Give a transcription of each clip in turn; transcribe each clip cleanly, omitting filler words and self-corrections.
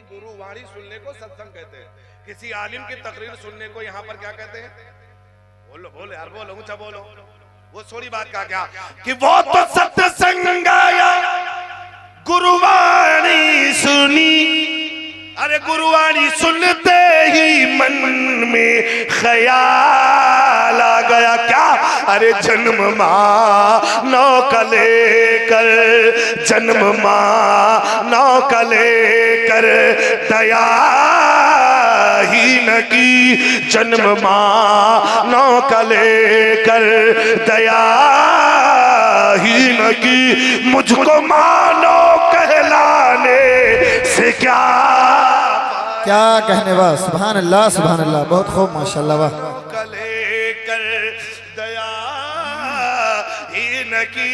गुरुवाणी सुनने को सत्संग कहते हैं, किसी आलिम की तकरीर सुनने को यहाँ पर क्या कहते हैं? बोलो बोलो यार, बोलो ऊंचा बोलो। वो थोड़ी बात का क्या कि वो तो सत्संग आया गुरुवाणी सुनी, अरे गुरुवाणी सुनते ही मन में ख्याल आ गया क्या? अरे जन्म मानव का लेकर, जन्म मानव का लेकर दया ही न की, जन्म मानव का लेकर दया ही न की, मुझको मानो कहलाने से क्या कहने वाह, सुभान अल्लाह सुभान अल्लाह, बहुत खूब माशाल्लाह। वाह लेकर दया ही न की।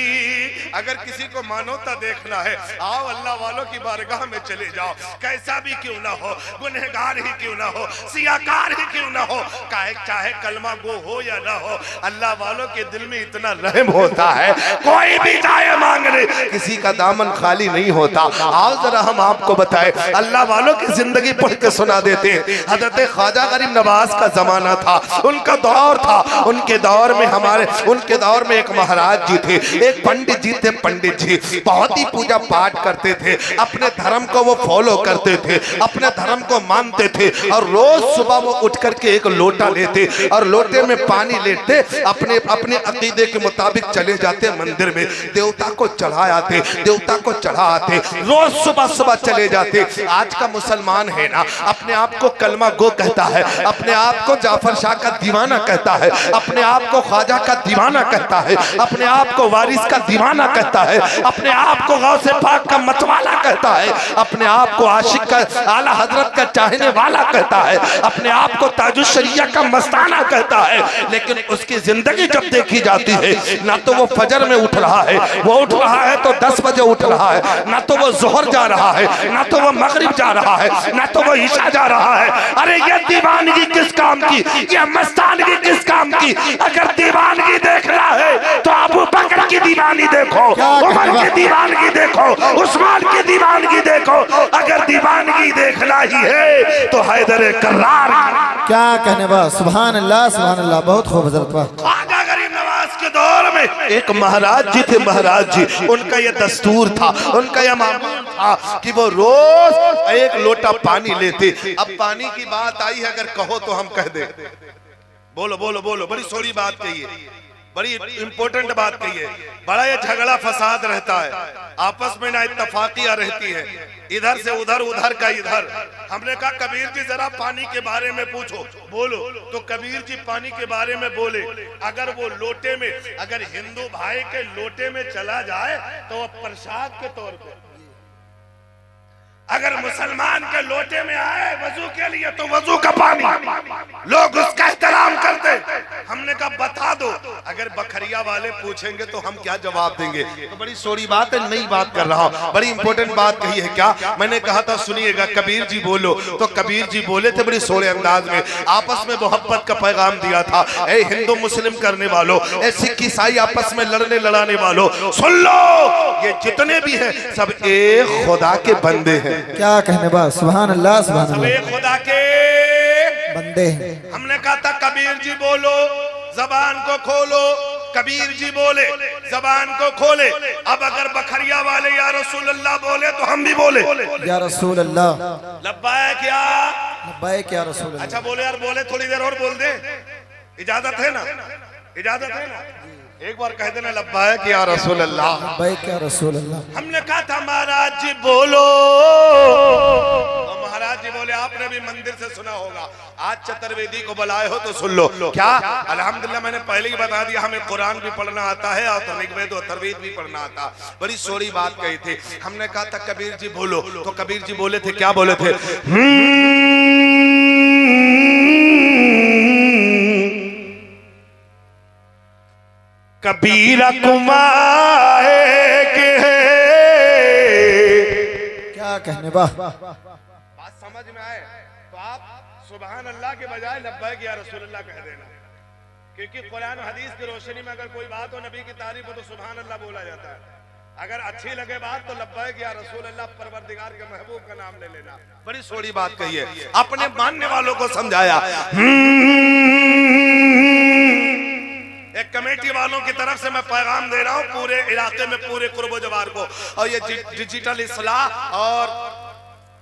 अगर किसी को मानवता देखना है, आओ अल्लाह वालों की बारगाह में चले जाओ, कैसा भी क्यों ना हो, गुनहगार ही क्यों ना हो, सियाकार ही क्यों ना हो, चाहे कलमा गो हो या ना हो, अल्लाह वालों के दिल में इतना रहम होता है, कोई भी जाए मांगने किसी का दामन खाली नहीं होता। आओ जरा हम आपको बताएं, अल्लाह वालों की जिंदगी पढ़ के सुना देते हैं। हजरत ख्वाजा गरीब नवाज का जमाना था, उनका दौर था, उनके दौर में उनके दौर में एक महाराज जी थे, एक पंडित जी थे। पंडित जी बहुत ही पूजा पाठ करते थे, अपने धर्म को वो फॉलो करते थे, अपने धर्म को मानते थे, और रोज सुबह वो उठ करके एक लोटा लेते और लोटे में पानी लेते, अपने अपने अकीदे के मुताबिक चले जाते मंदिर में, देवता को चढ़ा आते, देवता को चढ़ा आते, रोज सुबह सुबह चले जाते। आज का मुसलमान है ना, अपने आप को कलमा गो कहता है, अपने आप को जाफर शाह का दीवाना कहता है, अपने आप को ख्वाजा का दीवाना कहता है, अपने आप को वारिस का दीवाना कहता है, अपने आप को गौसे पाक का मतवाला कहता है, अपने आप को आशिक का, आला हजरत का चाहने वाला कहता है, अपने आप को ताजुश शरिया का मस्ताना कहता है। लेकिन उसकी जिंदगी जब देखी जाती है, ना तो वो फजर में उठ रहा है, वो उठ रहा है तो 10 बजे उठ रहा है, ना तो वो जोहर जा रहा है, ना तो वो मगरिब जा रहा है, ना तो वो ईशा जा रहा है। अरे ये दीवानगी किस काम की, ये मस्तानगी किस काम की? अगर दीवानगी देखना है तो अबू बकर की दीवानी देखो, उमर की दीवानगी देखो, उस्मान की दीवानगी देखो। अगर दीवानगी देखना ही है तो हैदर कर्रार। क्या कहने वाह, सुभान अल्लाह सुभान अल्लाह, बहुत खूब हजरत। वाह ख्वाजा गरीब नवाज के दौर में एक महाराज जी थे, महाराज जी उनका यह दस्तूर था, उनका यह मामूल था कि वो रोज एक लोटा पानी लेते। अब पानी की बात आई है, अगर कहो तो हम कह दे, बोलो बोलो बोलो, बड़ी सोरी बात कही है, बड़ी इंपॉर्टेंट बात कही है। बड़ा ये झगड़ा फसाद रहता है, आपस में ना इत्तफाकियां रहती है, इधर से उधर, उधर का इधर। हमने कहा कबीर जी जरा पानी के बारे में पूछो, बोलो, तो कबीर जी पानी के बारे में बोले। अगर वो लोटे में, अगर हिंदू भाई के लोटे में चला जाए तो वो प्रसाद के तौर पे, अगर मुसलमान के लोटे में आए वजू के लिए तो वजू का पानी, लोग उसका एहतराम करते। हमने कहा बता दो, अगर बखरिया वाले पूछेंगे तो हम क्या जवाब देंगे? तो बड़ी सोरी बात है, नई बात कर रहा हूँ, बड़ी इंपॉर्टेंट बात कही है। क्या मैंने कहा था सुनिएगा, कबीर जी बोलो, तो कबीर जी बोले थे बड़ी सोरे अंदाज में, आपस में मोहब्बत का पैगाम दिया था। ए हिंदू मुस्लिम करने वालों, ए सिख ईसाई आपस में लड़ने लड़ाने वालों, सुन लो, ये जितने भी हैं सब एक खुदा के बंदे हैं। क्या कहने वाह, सुभान अल्लाह सुभान अल्लाह, सब खुदा के बंदे हैं। हमने कहा था कबीर जी बोलो, जबान को खोलो, कबीर जी बोले, जबान को खोले। अब अगर बखरिया वाले या रसूल अल्लाह बोले तो हम भी बोले, या रसूल अल्लाह, लब्बैक या लब्बैक या रसूल अल्लाह। अच्छा बोले यार, बोले थोड़ी देर और बोल दे, इजाजत है ना, इजाजत है ना? एक बार कह देना लब्बैक या रसूल अल्लाह, लब्बैक या रसूल अल्लाह। हमने कहा था महाराज जी बोलो, तो महाराज जी बोले आपने भी मंदिर से सुना होगा, आज चतुर्वेदी को बुलाए हो तो सुन लो। क्या? अल्हम्दुलिल्लाह, मैंने पहले ही बता दिया, हमें कुरान भी पढ़ना आता है और ऋग्वेद और अथर्ववेद भी पढ़ना आता। बड़ी सोरी बात कही थी। हमने कहा था कबीर जी बोलो, तो कबीर जी बोले थे, क्या बोले थे? कबीरा कुमाए के, क्या कहने वाह, बात समझ में आए तो आप सुभान अल्लाह के बजाय लब्बैक या रसूलुल्लाह कह देना, क्योंकि कुरान और हदीस की रोशनी में अगर कोई बात हो, नबी की तारीफ हो, तो सुभान अल्लाह बोला जाता है। अगर अच्छी लगे बात तो लब्बैक या रसूल अल्लाह परवरदिगार के महबूब का नाम ले लेना। बड़ी सोड़ी बात कही है, अपने मानने वालों को समझाया। एक कमेटी वालों की तरफ से मैं पैगाम दे रहा हूं पूरे इलाके में, पूरे कुर्बो जवार को, और ये डिजिटल इस्लाह और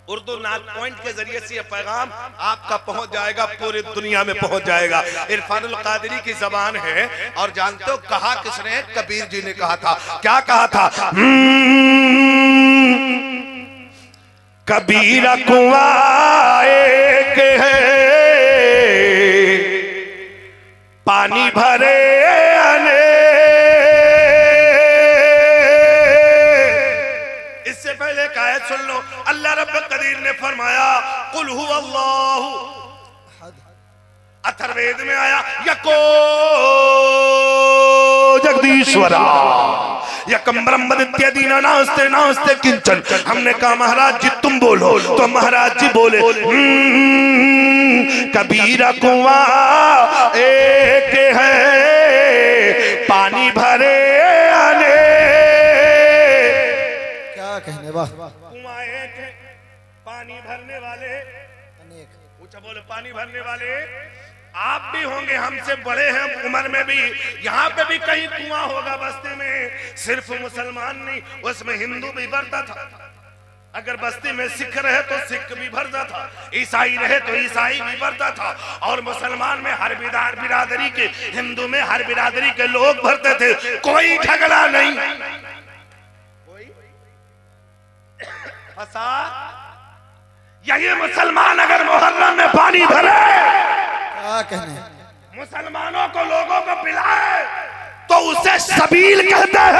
उर्दू नात पॉइंट के जरिए से ये पैगाम आपका पहुंच जाएगा, पूरी दुनिया में पहुंच जाएगा। इरफानुल कादरी की जबान है, और जानते हो कहा किसने? कबीर जी ने कहा था। क्या कहा था? कबीरा कुआं एक है, पानी भरे पहले एक आयत सुन लो। अल्लाह रब्बुल कदीर ने फरमाया कुल हुवल्लाहु, अथर्ववेद में आया यको जगदीश्वरा यकम ब्रह्मदित्यादीना नास्ते नास्ते किंचन। हमने कहा महाराज जी तुम बोलो, तो महाराज जी बोले कबीरा कुआं एक है, पानी भरे कहने वाह। कुआं एक है, पानी भरने वाले पूछा, बोले पानी भरने वाले आप भी होंगे, हमसे बड़े हैं उम्र में भी। यहाँ पे भी कहीं कुआं होगा बस्ती में, सिर्फ मुसलमान नहीं, उसमें हिंदू भी भरता था। अगर बस्ती में सिख रहे तो सिख भी भरता था, ईसाई रहे तो ईसाई भी भरता था, और मुसलमान में हर बिरादरी के, हिंदू में हर बिरादरी के लोग भरते थे। कोई झगड़ा नहीं। यही मुसलमान अगर मुहर्रम में पानी भरे, क्या कहने, मुसलमानों को लोगों को पिलाए, तो उसे सबील कहते हैं।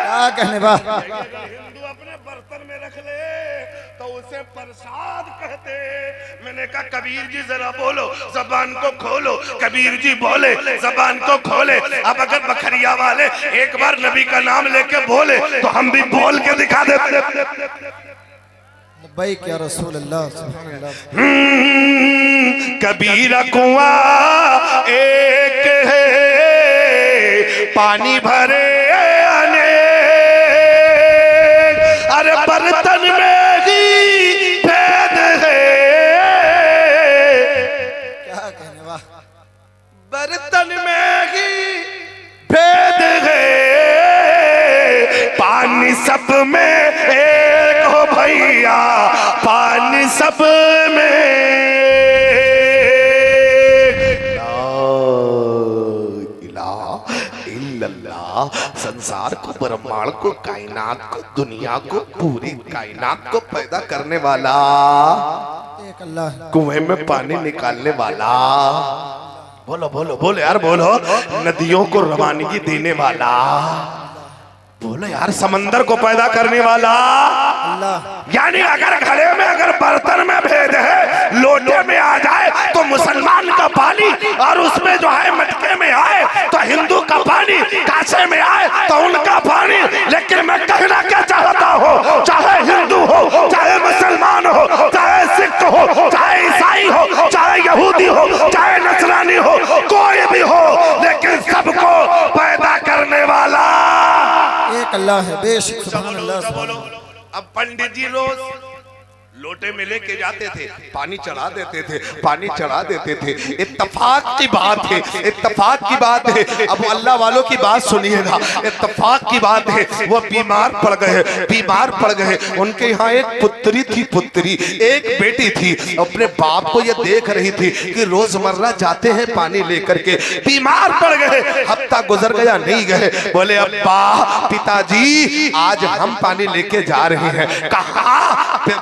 क्या कहने वाह। हिंदू अपने बर्तन में रख ले तो उसे प्रसाद कहते। मैंने कहा कबीर जी जरा बोलो, जबान को खोलो। कबीर जी बोले जबान को खोले। अब अगर बखरिया वाले एक बार नबी का नाम लेके बोले तो हम भी बोल के दिखा देते। लब्बैक या रसूल अल्लाह, सुभान अल्लाह। कबीरा कुआं एक है, पानी भरे अनेक, अरे बर्तन में ही भेद है। क्या कहने वाह। बर्तन में ही भेद है, पानी सब में एक हो भैया, पानी सब में। संसार को, ब्रह्मांड को, कायनात को, दुनिया को, पूरी कायनात को पैदा करने वाला, एक अल्लाह, कुएं में पानी निकालने वाला, बोलो बोलो बोलो यार बोलो, नदियों को रवानगी देने वाला, बोलो यार समंदर को पैदा करने वाला अल्लाह। यानी अगर घड़े में, अगर बर्तन में भेद है, लोटे में आ जाए तो मुसलमान का पानी, और उसमें जो है मटके में आए तो हिंदू का पानी, कांसे में आए तो उनका पानी। लेकिन मैं कहना क्या चाहता हूँ, चाहे हिंदू हो, चाहे मुसलमान हो, चाहे सिख हो, चाहे ईसाई हो, चाहे यहूदी हो, चाहे नसरानी हो, कोई भी हो, लेकिन सबको पैदा करने वाला एक अल्लाह है, बेशक सुभान अल्लाह, सुभान अल्लाह। अब पंडित जी रोज लोटे में लेके जाते थे, पानी चढ़ा देते थे, पानी चढ़ा देते थे। इत्तफाक की बात है, इत्तफाक की बात है। अब अल्लाह वालों की बात सुनिएगा, इत्तफाक की बात है। वो बीमार पड़ गए, बीमार पड़ गए। उनके यहाँ एक पुत्री थी, पुत्री, एक बेटी थी। अपने बाप को ये देख रही थी कि रोजमर्रा जाते हैं पानी लेकर के, बीमार पड़ गए। हफ्ता गुजर गया, नहीं गए। बोले अब्बा, पिताजी आज हम पानी लेके जा रहे हैं। कहा?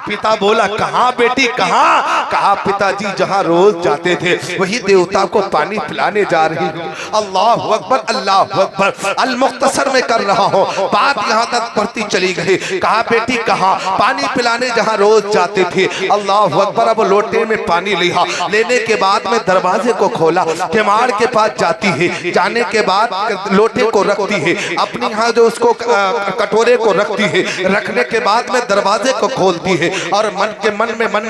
पिता बोला कहाँ बेटी, कहाँ? कहा पिताजी जहाँ रोज जाते थे वही देवता को पानी पिलाने जा रही हूँ। अल्लाह अकबर, अल्लाह अकबर। अल मुख्तसर में कर रहा हूँ, बात यहाँ तक बढ़ती चली गई। कहा बेटी कहाँ? पानी पिलाने जहाँ रोज जाते थे। अल्लाह अकबर। अब लोटे में पानी लिया, लेने के बाद में दरवाजे को खोला, किवाड़ के पास जाती है, जाने के बाद लोटे को रखती है, अपनी यहाँ जो उसको कटोरे को रखती है, रखने के बाद में दरवाजे को खोलती है और मन मन के मन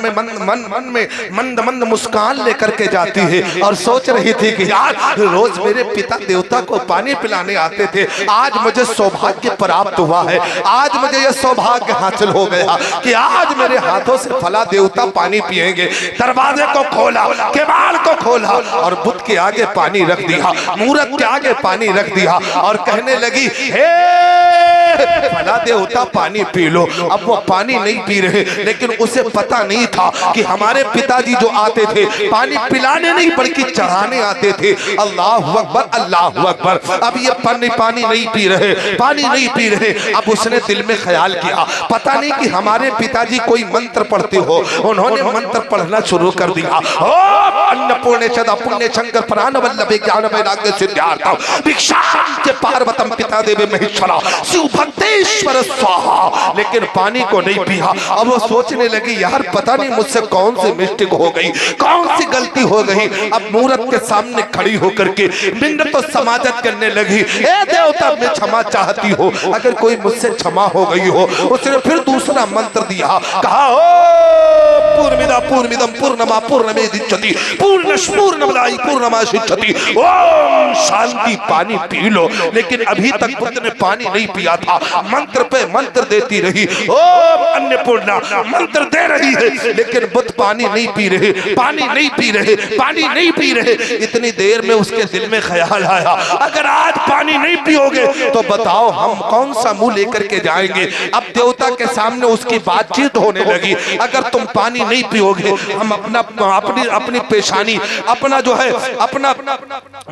में मंद मंद मुस्कान लेकर के जाती है और सोच रही थी कि यार रोज मेरे पिता देवता को पानी पिलाने आते थे, आज मुझे सौभाग्य प्राप्त हुआ है, आज मुझे यह सौभाग्य हासिल हो गया कि आज मेरे हाथों से फला देवता पानी पिएंगे। दरवाजे को खोला, केवाड़ को खोला और बुत के आगे पानी रख दिया, मूरत के आगे पानी रख दिया और कहने लगी, हे फला देवता पानी पी लो। अब वो पानी नहीं पी रहे, लेकिन उसे पता नहीं था कि हमारे पिताजी जो आते थे पानी पिलाने नहीं बल्कि चढ़ाने आते थे। अल्लाह अकबर, अल्लाह अकबर। अब ये पानी नहीं पी रहे, पानी नहीं पी रहे। अब उसने दिल में ख्याल किया, पता नहीं कि हमारे पिताजी कोई मंत्र पढ़ते हो। उन्होंने मंत्र पढ़ना शुरू कर दिया। अन्नपूर्णे सदा पुण्य शंकर प्राण वल्लभे ज्ञान वैराग्य सिद्धार्थम भिक्षांते पार्वतम पिता देवे महेश्वरा शिव भक्तेश्वर स्वाहा। लेकिन पानी को नहीं पिया। अब वो सोचने लगी, यार पता नहीं मुझसे कौन सी मिस्टेक हो गई, कौन सी गलती हो गई। अब मूरत के सामने खड़ी होकर के मिन्नत तो समाजत करने लगी, ए देवता मैं क्षमा चाहती हो, अगर कोई मुझसे क्षमा हो गई हो। उसने फिर दूसरा मंत्र दिया, कहा पूर्णमिदा पूर्णमिदम पूर्णमा पूर्णमेदिच्छति पूर्णश पूर्णमदाय पूर्णमाशिच्छति। ओम शांति, पानी पी लो। लेकिन अभी तक बुद्ध ने पानी नहीं पिया था। मंत्र पे मंत्र देती रही, ओम अन्नपूर्णा मंत्र दे रही है, लेकिन बुद्ध पानी नहीं पी रहे, पानी नहीं पी रहे, पानी नहीं पी रहे। इतनी देर में उसके दिल में ख्याल आया, अगर आज पानी नहीं पियोगे तो बताओ हम कौन सा मुंह लेकर के जाएंगे। अब देवता के सामने उसकी बातचीत होने लगी, अगर तुम पानी नहीं पियोगे हम अपनी पेशानी अपना जो है अपना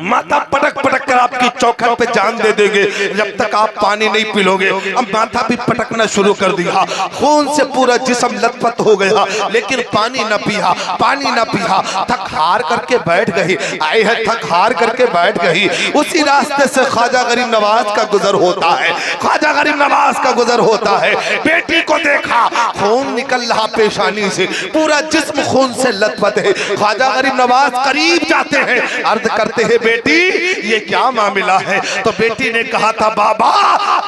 माथा पटक पटक कर आपकी चौखट पे जान दे देंगे, जब तक आप पानी नहीं पिलोगे। अब माथा भी पटकना शुरू कर दिया, खून से पूरा जिस्म लथपथ हो गया, लेकिन पानी न पिया, पानी न पिया। थक हार करके बैठ गई, आए है थक हार करके बैठ गई। उसी रास्ते से ख्वाजा गरीब नवाज का गुजर होता है, ख्वाजा गरीब नवाज का गुजर होता है। बेटी को देखा, खून निकल रहा पेशानी से, पूरा जिस्म खून से लथपथ है। ख्वाजा गरीब नवाज करीब जाते हैं, अर्ज करते हैं, बेटी ये क्या मामला है। तो बेटी ने कहा था, बाबा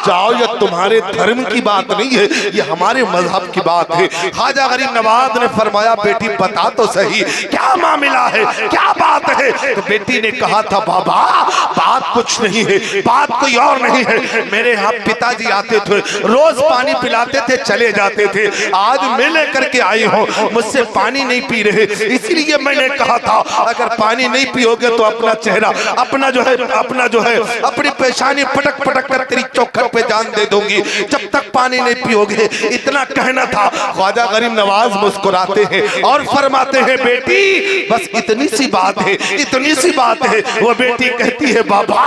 जाओ, ये तुम्हारे धर्म की बात नहीं है, ये हमारे मजहब की बात है। ख्वाजा गरीब नवाज ने फरमाया, बेटी बता तो सही क्या मामला है, क्या बात है। तो बेटी ने कहा था, बाबा बात कुछ नहीं है, बात कोई और नहीं है। मेरे यहाँ पिताजी आते थे, रोज पानी पिलाते थे, चले जाते थे। आज मैं लेकर के आई हूँ, मुझसे पानी नहीं पी रहे, इसलिए मैंने कहा था अगर पानी नहीं पियोगे तो अपना चेहरा अपना जो है अपनी पेशानी पटक पटक कर तेरी चौखट पे जान दे दूंगी, जब तक पानी नहीं पियोगे। इतना कहना था। ख्वाजा गरीब नवाज मुस्कुराते हैं और फरमाते हैं, बेटी बस इतनी सी बात है, इतनी सी बात है। वो बेटी कहती है, बाबा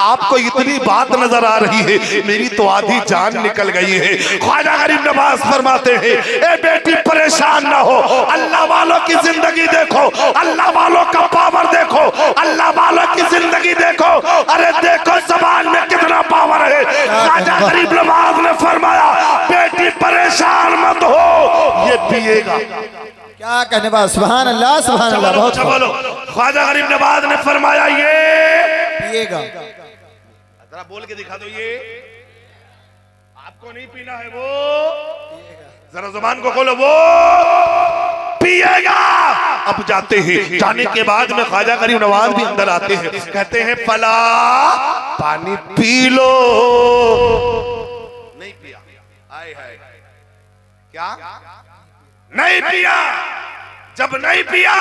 आपको इतनी बात नजर आ रही है, मेरी तो आधी जान निकल गई है। ख्वाजा गरीब नवाज फरमाते हैं, ए बेटी परेशान ना हो, अल्लाह वालों की जिंदगी देखो, अल्लाह वालों का पावर देखो, अल्लाह वालों की जिंदगी देखो। अरे देखो ज़बान में कितना पावर है। ख्वाजा गरीब नवाज ने फरमाया, बेटी परेशान मत हो, ये पिएगा। क्या कहने बा, सुभान अल्लाह, सुभान अल्लाह। बहुत बोलो। ख्वाजा गरीब नवाज ने फरमाया, ये पिएगा। जरा बोल के दिखा दो, ये आपको नहीं पीना है, वो जरा जुबान को खोलो, वो पिएगा। अब जाते हैं, जाने के बाद में ख्वाजा गरीब नवाज भी अंदर आते हैं, कहते हैं, फला पानी पी लो। नहीं पिया, आए हाय, क्या नहीं पिया। जब नहीं पिया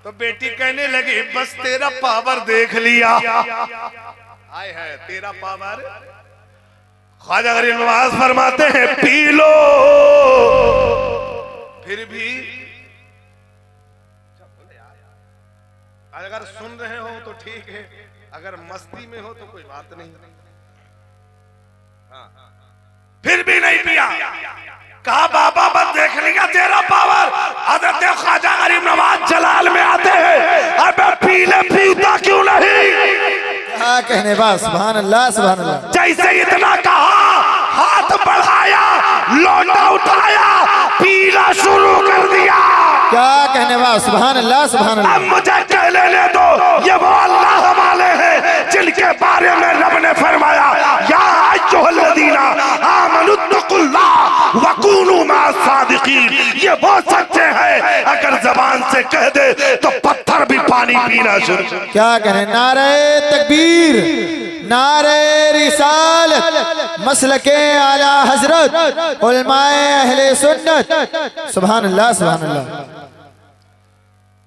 तो बेटी कहने लगी, बस तेरा पावर देख लिया। आए है तेरा पावर। ख्वाजा गरीब नवाज फरमाते हैं, पी लो। फिर भी अगर सुन रहे हो तो ठीक है, अगर मस्ती में हो तो कोई बात नहीं। फिर भी नहीं पिया। कहा, बाबा बस देख लिया तेरा पावर। हजरत ख्वाजा गरीब नवाज जलाल में आते हैं, अबे पीले पीता क्यों नहीं। क्या कहने बा, सुभान अल्लाह, सुभान अल्लाह। जैसे इतना कहा, हाथ बढ़ाया, लोटा उठाया, पीना शुरू कर दिया। क्या कहने बा, सुभान अल्लाह, सुभान अल्लाह। अब मुझे कह लेने दो, ये वो अल्लाह वाले हैं जिनके बारे में रब ने फरमाया, या अय्युहल्लज़ीना आमनुत्तु वत्तकुल्लाह वकूनू मअस-सादिकीन। ये वो सच्चे हैं, अगर जबान से कह दे तो पत्थर भी पानी पीना शुरू। क्या कहें, नारे तकबीर, नारे रिसालत, मसलके आला हजरत, उलमाए अहले सुन्नत। सुभान अल्लाह, सुभान अल्लाह।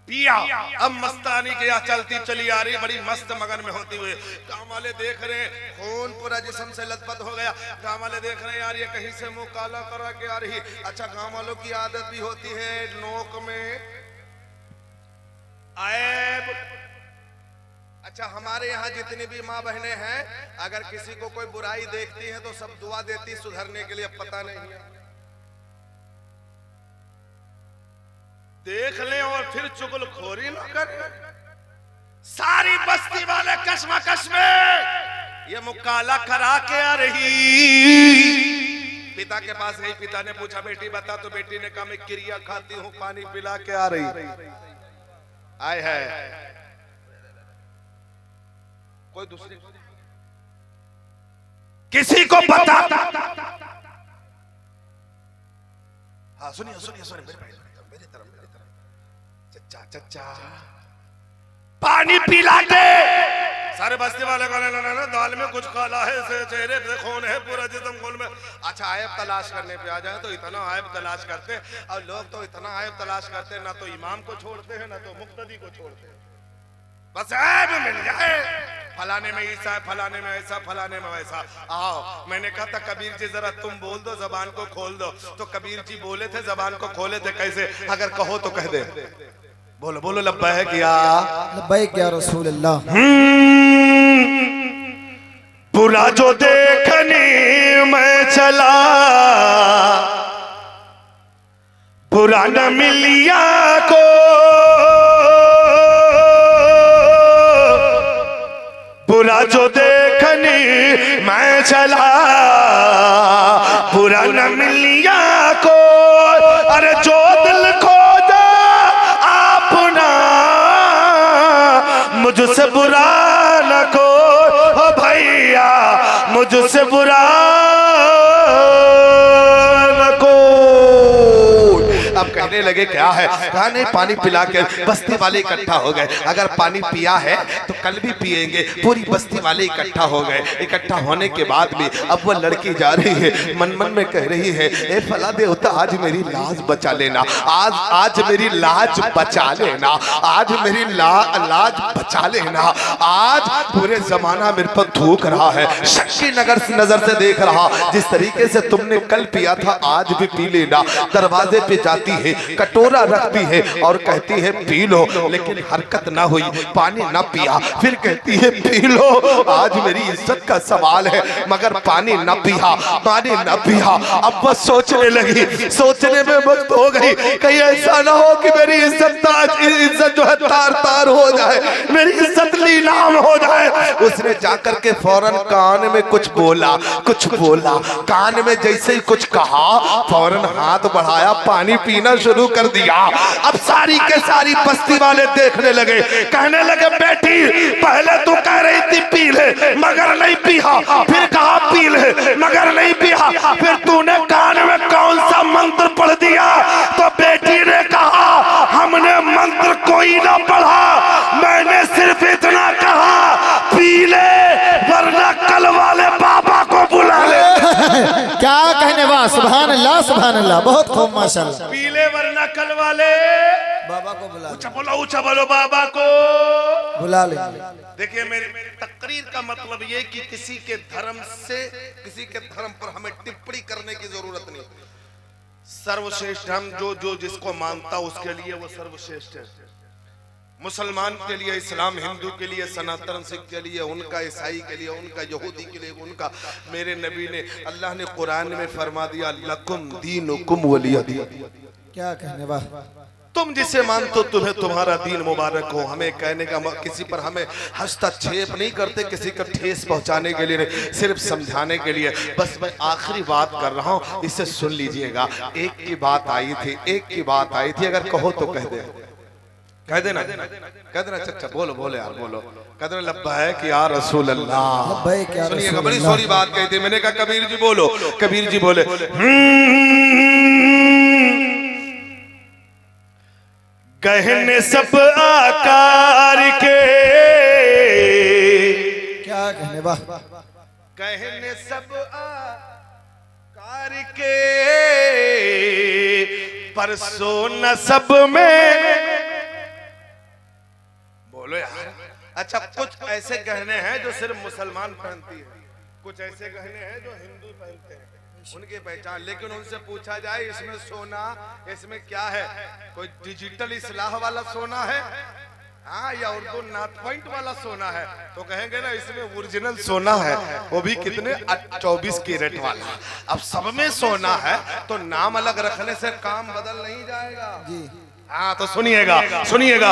पिया अब मस्तानी के यहाँ चलती चली आ रही, बड़ी मस्त मगन में होती हुई। गाँव वाले देख रहे हैं, खून पूरा जिस्म से लथपथ हो गया। गाँव वाले देख रहे हैं, यार ये कहीं से मुंह काला करा के आ रही। अच्छा, गाँव वालों की आदत भी होती है नोक में ऐब। अच्छा, हमारे यहाँ जितनी भी माँ बहनें हैं, अगर किसी को कोई बुराई देखती है तो सब दुआ देती सुधरने के लिए। पता नहीं है, देख ले और फिर चुगलखोरी न करे। सारी बस्ती वाले कश्मकश में ये मुकाला करा के आ रही। पिता के पास गई, पिता ने पूछा बेटी बता, तो बेटी ने कहा मैं क्रिया खाती हूँ, पानी पिला के आ रही। आए है कोई दूसरी किसी को बता। हाँ सुनिए सुनिए सुनिए मेरी तरफ चचा चचा पानी पिला के। सारे बस्ती वाले कहने लगे दाल में कुछ काला है, चेहरे पे खून है, पूरा जिस्म खून में। अच्छा, आयब तलाश करने पे आ जाए तो इतना आयब तलाश करते, और लोग तो इतना आयब तलाश करते, ना तो इमाम को छोड़ते हैं ना तो मुक्तदी को छोड़ते हैं। बस ऐब मिल जाए, फलाने में ईसा है, फलाने में ऐसा, फलाने में वैसा। आओ, मैंने कहा था कबीर जी जरा तुम बोल दो, जबान को खोल दो। तो कबीर जी बोले थे, जबान को खोले थे। कैसे? अगर कहो तो कह दे। बोलो बोलो लब्बैक या लब्बैक या रसूल अल्लाह। बुरा जो देखने मैं चला, बुरा न मिलिया को, बुरा जो देखने मैं चला, बुरा न मिलिया को। अरे जो दिल खोजा अपना, मुझसे बुरा न को भैया, मुझसे बुरा न को। अब कहने लगे क्या है? कहा नहीं, पानी पिला के बस्ती वाले इकट्ठा हो गए। अगर पानी पिया है तो कल भी पिएंगे। पूरी बस्ती वाले इकट्ठा हो गए। इकट्ठा होने के बाद भी अब वो लड़की जा रही है, मन मन में कह रही है, ए फला देवता आज मेरी लाज बचा लेना, आज मेरी लाज बचा लेना, आज मेरी लाज बचा लेना। आज पूरे जमाना मेरे पर थूक रहा है, शक्की नजर से देख रहा, जिस तरीके से तुमने कल पिया था आज भी पी लेना। दरवाजे पे जाती है, कटोरा रखती है और कहती है पी लो, लेकिन हरकत ना हुई, पानी ना पिया। फिर कहती है पी लो, आज मेरी इज्जत का सवाल है, मगर पानी ना पिया, पानी ना पिया। अब बस सोचने लगी, सोचने में वक्त हो गई, कहीं ऐसा ना हो कि मेरी इज्जत जो है तार तार हो जाए, मेरी इज्जत नीलाम हो जाए। उसने जाकर के फौरन कान में कुछ बोला, कान में जैसे ही कुछ कहा, फौरन हाथ बढ़ाया, पानी पीना शुरू कर दिया। अब सारी के सारी बस्ती वाले देखने लगे, कहने लगे बेटी पहले तू कह रही थी पी ले मगर नहीं पिया, फिर कहा पी ले मगर नहीं पिया, फिर तूने कान में कौन सा मंत्र पढ़ दिया? तो बेटी ने कहा हमने मंत्र कोई ना पढ़ा, मैंने सिर्फ इतना कहा पी ले वरना कल वाले बाबा को बुला ले। क्या कहने वाह, सुभान अल्लाह, सुभान अल्लाह, बहुत खूब माशाअल्लाह। पी ले वरना कल वाले बाबा को बुला, ऊंचा बोलो बाबा को बुला ले। देखिए मेरी तकरीर का मतलब ये कि किसी के धर्म से, किसी के धर्म पर हमें टिप्पणी करने की जरूरत नहीं। सर्वश्रेष्ठ हम जो जिसको मानता उसके लिए वो सर्वश्रेष्ठ है। मुसलमान के लिए इस्लाम, हिंदू के लिए सनातन, सिख के लिए उनका, ईसाई के लिए उनका, यहूदी के लिए उनका। मेरे नबी ने, अल्लाह ने कुरान में फरमा दिया लकुम दीनुकुम वलिय दीन। क्या कहने वाह। तुम जिसे मानते हो तुम्हें तुम्हारा दीन मुबारक हो। हमें कहने का, किसी पर हमें हस्तक्षेप नहीं करते, किसी का ठेस पहुंचाने के लिए नहीं, सिर्फ समझाने के लिए। बस मैं आखिरी बात कर रहा हूं, इसे सुन लीजिएगा। एक की बात आई थी, अगर कहो तो कह दे। कह देना अच्छा बोलो बोलो यार बोलो। कह देना लब्बैक या रसूल अल्लाह। लब्बैक या सुनिएगा, रसूल बड़ी अल्लाह। सोरी बात कही थी मैंने, कहा कबीर जी बोलो। कबीर जी बोले गहने सब आकार के, क्या कहने वाह। कहने सब आकार के, पर सोना सब में। बोलो यार। अच्छा, कुछ ऐसे गहने हैं जो सिर्फ मुसलमान पहनती है, कुछ ऐसे गहने हैं जो हिंदू पहनते हैं, उनकी पहचान। लेकिन उनसे पूछा जाए इसमें सोना, इसमें क्या है, कोई डिजिटल इस्लाह वाला सोना है, हाँ, या उर्दू नॉट पॉइंट वाला सोना है, तो कहेंगे ना इसमें ओरिजिनल सोना है, वो भी कितने 24 कैरेट वाला। अब सब में सोना है तो नाम अलग रखने से काम बदल नहीं जाएगा जी। हाँ, तो सुनिएगा सुनिएगा।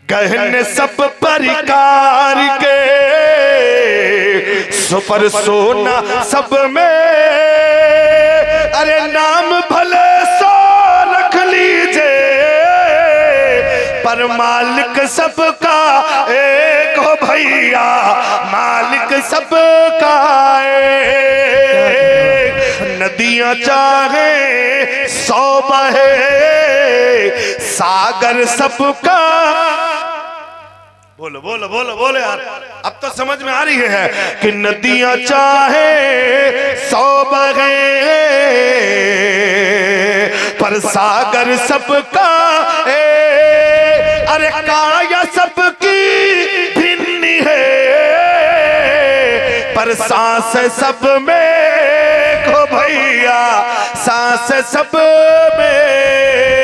गहने सब परिकार के, सुपर सोना सब में। अरे नाम भले सो रख लीजिए, पर मालिक सबका एक हो भैया, मालिक सबका एक। नदियां चाहे 100 बहे, सागर सबका। बोलो बोलो बोलो बोलो यार, अब तो समझ में आ रही है कि नदियां चाहे 100 बहे, पर सागर सबका एक। अरे काया सबकी भिन्नी है, पर सांस सब में को भैया, सांस सब में।